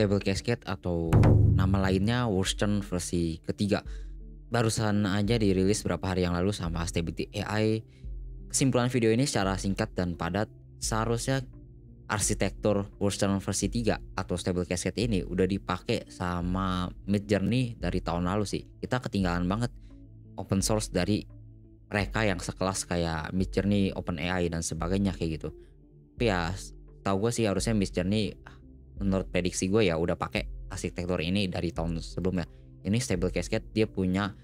Stable Cascade atau nama lainnya Wursten versi ketiga. Barusan aja dirilis beberapa hari yang lalu sama Stability AI. Kesimpulan video ini secara singkat dan padat, seharusnya arsitektur Wursten versi 3 atau Stable Cascade ini udah dipakai sama Midjourney dari tahun lalu sih. Kita ketinggalan banget open source dari mereka yang sekelas kayak Midjourney, OpenAI dan sebagainya kayak gitu. Tapi ya tahu gue sih harusnya Midjourney menurut prediksi gue ya udah pakai arsitektur ini dari tahun sebelumnya. Ini Stable Cascade dia punya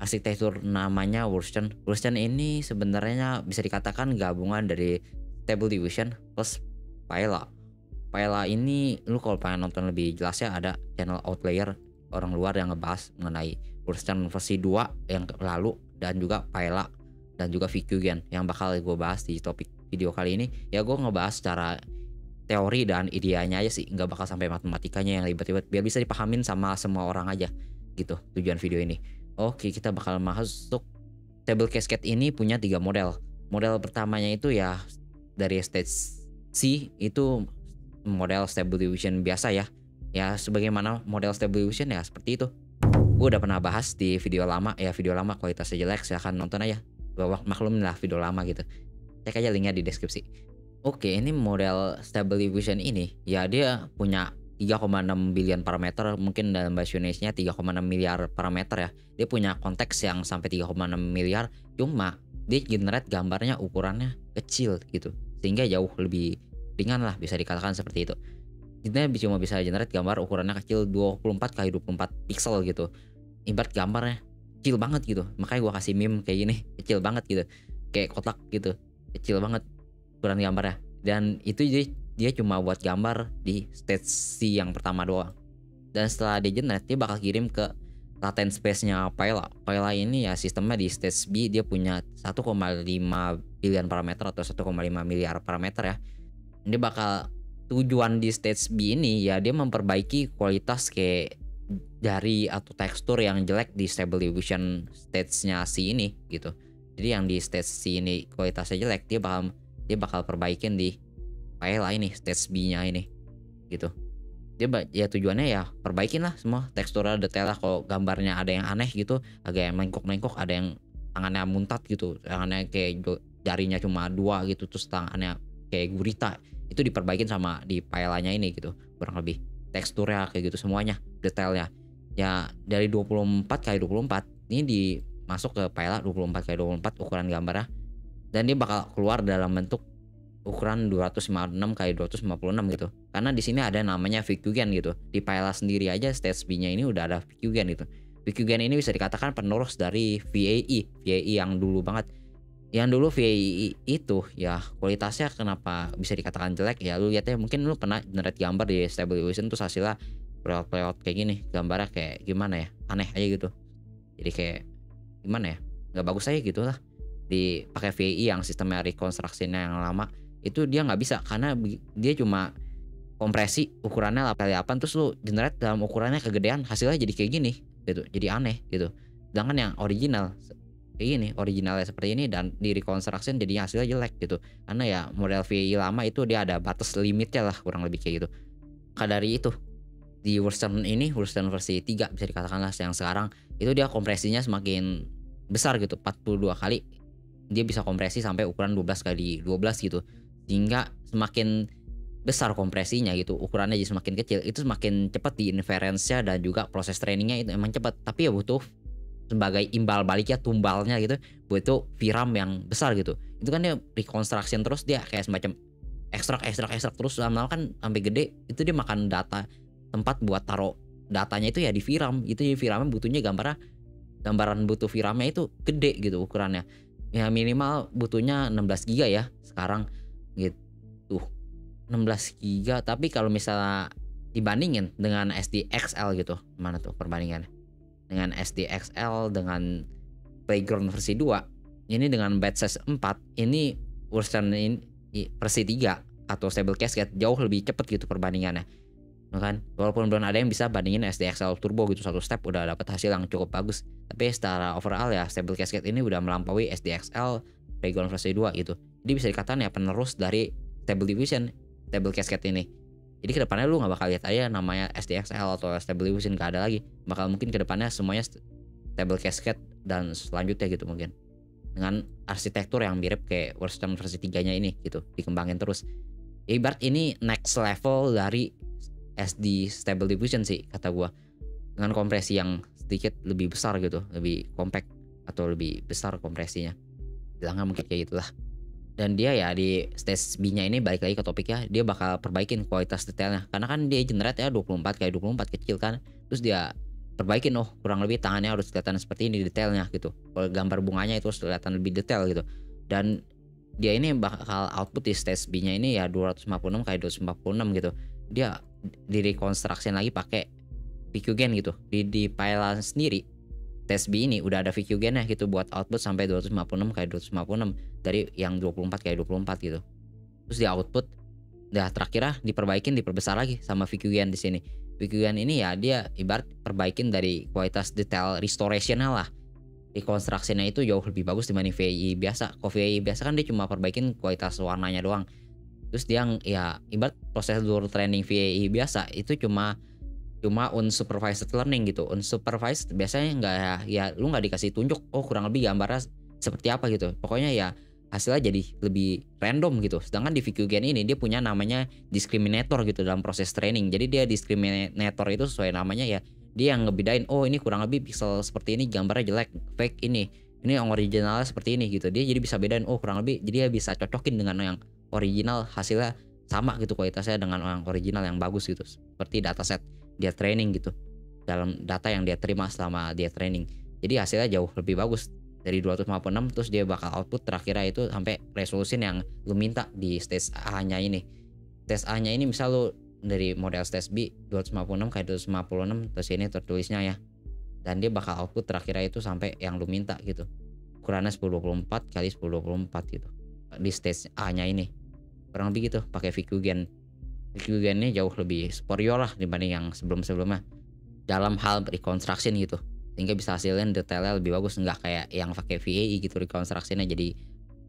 arsitektur namanya Wursten. Wursten ini sebenarnya bisa dikatakan gabungan dari Stable Diffusion plus Paella. Paella ini lu kalau pengen nonton lebih jelasnya ada channel Outlier orang luar yang ngebahas mengenai Wursten versi 2 yang lalu dan juga Paella dan juga Fugen yang bakal gue bahas di topik video kali ini. Ya gue ngebahas secara teori dan ideanya aja sih, nggak bakal sampai matematikanya yang ribet-ribet, biar bisa dipahamin sama semua orang aja gitu tujuan video ini. Oke, kita bakal masuk. Stable Cascade ini punya 3 model. Model pertamanya itu ya dari stage C, itu model Stable Diffusion biasa ya. Ya sebagaimana model Stable Diffusion ya seperti itu. Gue udah pernah bahas di video lama, ya video lama kualitasnya jelek, silahkan nonton aja. Maklum lah video lama gitu. Cek aja linknya di deskripsi. Oke, ini model Stable Diffusion ini ya dia punya 3,6 billion parameter, mungkin dalam bahasa Indonesia 3,6 miliar parameter ya. Dia punya konteks yang sampai 3,6 miliar, cuma dia generate gambarnya ukurannya kecil gitu. Sehingga jauh lebih ringan lah, bisa dikatakan seperti itu. Kita cuma bisa generate gambar ukurannya kecil 24 kali 24 pixel gitu. Ibarat gambarnya kecil banget gitu. Makanya gua kasih meme kayak gini, kecil banget gitu. Kayak kotak gitu, kecil banget ukuran gambarnya. Dan itu dia cuma buat gambar di stage C yang pertama doang. Dan setelah dia generate, dia bakal kirim ke latent space-nya Paella. Paella ini ya sistemnya di stage B dia punya 1,5 billion parameter atau 1,5 miliar parameter ya. Dia bakal tujuan di stage B ini ya dia memperbaiki kualitas kayak jari atau tekstur yang jelek di Stable Diffusion stage-nya C ini gitu. Jadi yang di stage C ini kualitasnya jelek, dia bakal perbaikin di Paella ini stage B-nya ini gitu. Dia ya tujuannya ya perbaikin lah semua teksturnya, detailnya. Kalau gambarnya ada yang aneh gitu, agak yang mengkok-mengkok, ada yang tangannya muntat gitu, tangannya kayak jarinya cuma 2 gitu, terus tangannya kayak gurita, itu diperbaikin sama di Paella-nya ini gitu. Kurang lebih teksturnya kayak gitu semuanya, detailnya. Ya dari 24 kali 24 ini dimasuk ke Paella 24 kali 24 ukuran gambarnya. Dan dia bakal keluar dalam bentuk ukuran 256 kali 256 gitu. Karena di sini ada namanya Fugen gitu. Di Paella sendiri aja stage B-nya ini udah ada Fugen gitu. Fugen ini bisa dikatakan penerus dari VAE yang dulu banget. Yang dulu VAE itu ya kualitasnya kenapa bisa dikatakan jelek ya, lu lihat ya, mungkin lu pernah generate gambar di Stable Diffusion terus hasilnya plewot kayak gini, gambarnya kayak gimana ya, aneh aja gitu. Jadi kayak gimana ya, nggak bagus aja gitu lah. Dipakai VAE yang sistemnya reconstruction-nya yang lama itu dia nggak bisa, karena dia cuma kompresi ukurannya 8x8 terus lu generate dalam ukurannya kegedean, hasilnya jadi kayak gini gitu, jadi aneh gitu. Sedangkan yang original kayak gini, originalnya seperti ini dan di reconstruction jadi hasilnya jelek gitu. Karena ya model VAE lama itu dia ada batas limitnya lah kurang lebih kayak gitu. Maka dari itu di Wursten ini, Wursten versi 3 bisa dikatakan lah yang sekarang itu dia kompresinya semakin besar gitu, 42 kali dia bisa kompresi sampai ukuran 12 kali 12 gitu. Sehingga semakin besar kompresinya gitu, ukurannya jadi semakin kecil, itu semakin cepat di inference-nya dan juga proses trainingnya itu emang cepat. Tapi ya butuh sebagai imbal baliknya, tumbalnya gitu, butuh VRAM yang besar gitu. Itu kan dia reconstruction terus, dia kayak semacam ekstrak terus, lama-lama kan sampai gede, itu dia makan data, tempat buat taruh datanya itu ya di VRAM. Itu di VRAM-nya butuhnya gambaran butuh VRAM-nya itu gede gitu ukurannya. Ya minimal butuhnya 16 GB ya sekarang gitu. 16 GB, tapi kalau misalnya dibandingin dengan SDXL gitu, mana tuh perbandingannya? Dengan SDXL dengan Playground versi 2, ini dengan batch size 4, ini Wursten ini versi 3 atau Stable Cascade jauh lebih cepet gitu perbandingannya. Kan walaupun belum ada yang bisa bandingin SDXL Turbo gitu, satu step udah dapat hasil yang cukup bagus, tapi secara overall ya Stable Cascade ini udah melampaui SDXL Playground versi 2 gitu. Jadi bisa dikatakan ya penerus dari Stable Diffusion, Stable Cascade ini. Jadi kedepannya lu nggak bakal lihat aja namanya SDXL atau Stable Diffusion, nggak ada lagi. Bakal mungkin kedepannya semuanya Stable Cascade dan selanjutnya gitu mungkin. Dengan arsitektur yang mirip kayak Wursten versi 3-nya ini gitu, dikembangin terus. Ya ibarat ini next level dari SD Stable Diffusion sih kata gua. Dengan kompresi yang sedikit lebih besar gitu, lebih compact atau lebih besar kompresinya. Bilangnya mungkin kayak gitulah. Dan dia ya di stage B-nya ini balik lagi ke topiknya, dia bakal perbaikin kualitas detailnya. Karena kan dia generate ya 24 kali 24 kecil kan. Terus dia perbaikin, oh kurang lebih tangannya harus kelihatan seperti ini detailnya gitu. Kalau gambar bunganya itu harus kelihatan lebih detail gitu. Dan dia ini bakal output di stage B-nya ini ya 256 kali 256 gitu. Dia direkonstruksi lagi pakai VQ Gen gitu. Di file sendiri tes B ini udah ada VQ Gen-nya gitu buat output sampai 256 kali 256 dari yang 24 kali 24 gitu. Terus di output terakhir diperbesar lagi sama VQ Gen di sini. VQ Gen ini ya dia ibarat perbaikin dari kualitas detail restoration-nya lah. Rekonstruksinya itu jauh lebih bagus dibanding VAI biasa. Kalau VAI biasa kan dia cuma perbaikin kualitas warnanya doang. Terus dia ya ibarat prosedur training VAI biasa itu cuma unsupervised learning gitu. Unsupervised biasanya nggak ya lu nggak dikasih tunjuk kurang lebih gambarnya seperti apa gitu. Pokoknya ya hasilnya jadi lebih random gitu. Sedangkan di VQ Gen ini dia punya namanya discriminator gitu dalam proses training. Jadi dia discriminator itu sesuai namanya ya, dia yang ngebedain ini kurang lebih pixel seperti ini gambarnya jelek, fake ini yang originalnya seperti ini gitu. Dia jadi bisa bedain kurang lebih, jadi dia bisa cocokin dengan yang original, hasilnya sama gitu kualitasnya dengan yang original yang bagus gitu. Seperti dataset dia training gitu, dalam data yang dia terima selama dia training. Jadi hasilnya jauh lebih bagus dari 256. Terus dia bakal output terakhirnya itu sampai resolusi yang lu minta di stage A-nya ini. Stage A-nya ini misal lu dari model stage B 256 kali 256 terus ini tertulisnya ya. Dan dia bakal output terakhirnya itu sampai yang lu minta gitu. Ukurannya 1024 kali 1024 gitu. Di stage A-nya ini. Kurang lebih gitu pakai VQ Gen. VQ Gen ini jauh lebih superior lah dibanding yang sebelum-sebelumnya dalam hal reconstruction gitu, sehingga bisa hasilnya detailnya lebih bagus, nggak kayak yang pakai VAE gitu reconstructionnya jadi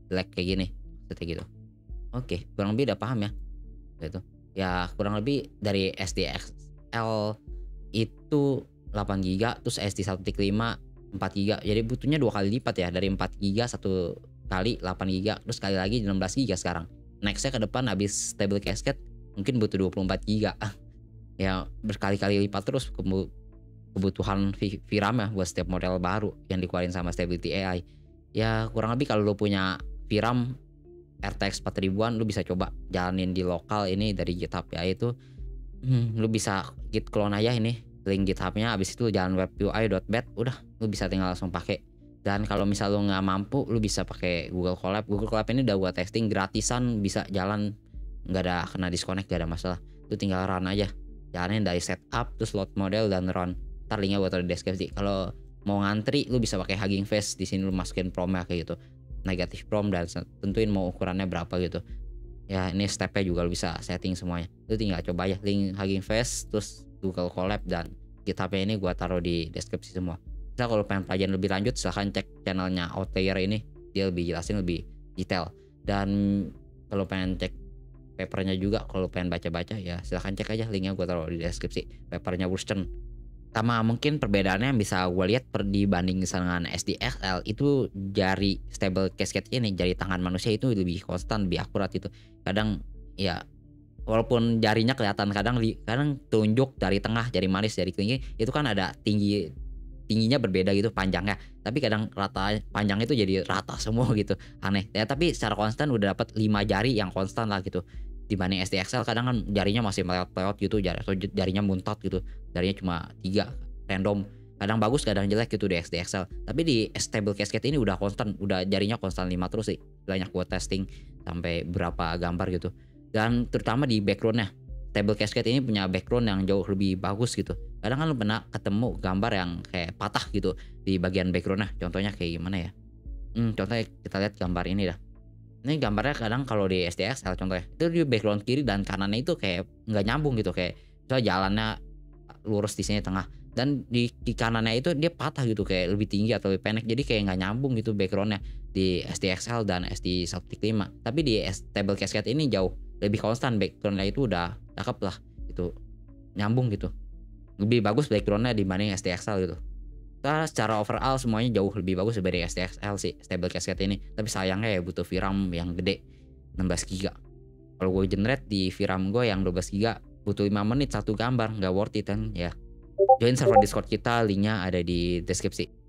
jelek kayak gini seperti gitu. Oke, kurang lebih udah paham ya gitu ya. Kurang lebih dari SDXL itu 8 GB, terus SD 1.5 4 GB, jadi butuhnya 2 kali lipat ya, dari 4 GB satu kali 8 GB, terus sekali lagi 16 GB sekarang. Nextnya ke depan habis Stable Cascade mungkin butuh 24 GB ya, berkali-kali lipat terus kebutuhan VRAM ya buat setiap model baru yang dikeluarin sama Stability AI. Ya kurang lebih kalau lu punya VRAM RTX 4000-an lu bisa coba jalanin di lokal ini dari GitHub ya. Itu lu bisa git clone aja ini link GitHub-nya, habis itu jalan webui.bat, udah lu bisa tinggal langsung pakai. Dan kalau misal lu nggak mampu, lu bisa pakai Google Colab. Google Colab ini udah gua testing gratisan, bisa jalan, nggak ada kena disconnect, gak ada masalah. Lu tinggal run aja, jalanin dari setup terus load model dan run. Ntar linknya gue taruh di deskripsi. Kalau mau ngantri lu bisa pakai Hugging Face, di sini lu masukin promnya kayak gitu, negatif prom, dan tentuin mau ukurannya berapa gitu ya. Ini stepnya juga lu bisa setting semuanya. Lu tinggal coba aja link Hugging Face terus Google Colab dan GitHub-nya ini gue taruh di deskripsi semua. Bisa kalau pengen pelajaran lebih lanjut silahkan cek channelnya Outlier ini, dia lebih jelasin lebih detail. Dan kalau pengen cek papernya juga, kalau pengen baca-baca ya silahkan cek aja, linknya gue taruh di deskripsi, papernya Wursten. Sama mungkin perbedaannya yang bisa gue lihat dibanding dengan SDXL itu, jari Stable Cascade ini, jari tangan manusia itu lebih konstan, lebih akurat itu. Kadang ya walaupun jarinya kelihatan kadang tunjuk dari tengah, jari manis, jari kelingking itu kan ada tingginya berbeda gitu panjangnya, tapi kadang rata panjang itu jadi rata semua gitu, aneh ya. Tapi secara konstan udah dapat 5 jari yang konstan lah gitu. Dibanding SDXL kadang kan jarinya masih meleot-leot gitu, atau jarinya muntot gitu, jarinya cuma 3 random, kadang bagus kadang jelek gitu di SDXL. Tapi di Stable Cascade ini udah konstan, udah jarinya konstan 5 terus sih, banyak buat testing sampai berapa gambar gitu. Dan terutama di backgroundnya, Stable Cascade ini punya background yang jauh lebih bagus gitu. Kadang kan lu pernah ketemu gambar yang kayak patah gitu di bagian backgroundnya, contohnya kayak gimana ya? Contohnya kita lihat gambar ini dah. Ini gambarnya kadang kalau di SDXL contohnya, itu di background kiri dan kanannya itu kayak nggak nyambung gitu, kayak misalnya jalannya lurus di sini tengah, Dan di kanannya itu dia patah gitu, kayak lebih tinggi atau lebih pendek, jadi kayak nggak nyambung gitu backgroundnya di SDXL dan SD1.5. Tapi di Stable Cascade ini jauh lebih konstan, backgroundnya itu udah cakep lah gitu, nyambung gitu, lebih bagus backgroundnya dibanding SDXL gitu. Secara overall semuanya jauh lebih bagus dibanding SDXL sih Stable Cascade ini, tapi sayangnya ya butuh VRAM yang gede 16 GB. Kalau gue generate di VRAM gue yang 12 GB butuh 5 menit satu gambar, nggak worth it kan ya. Join server Discord kita, linknya ada di deskripsi.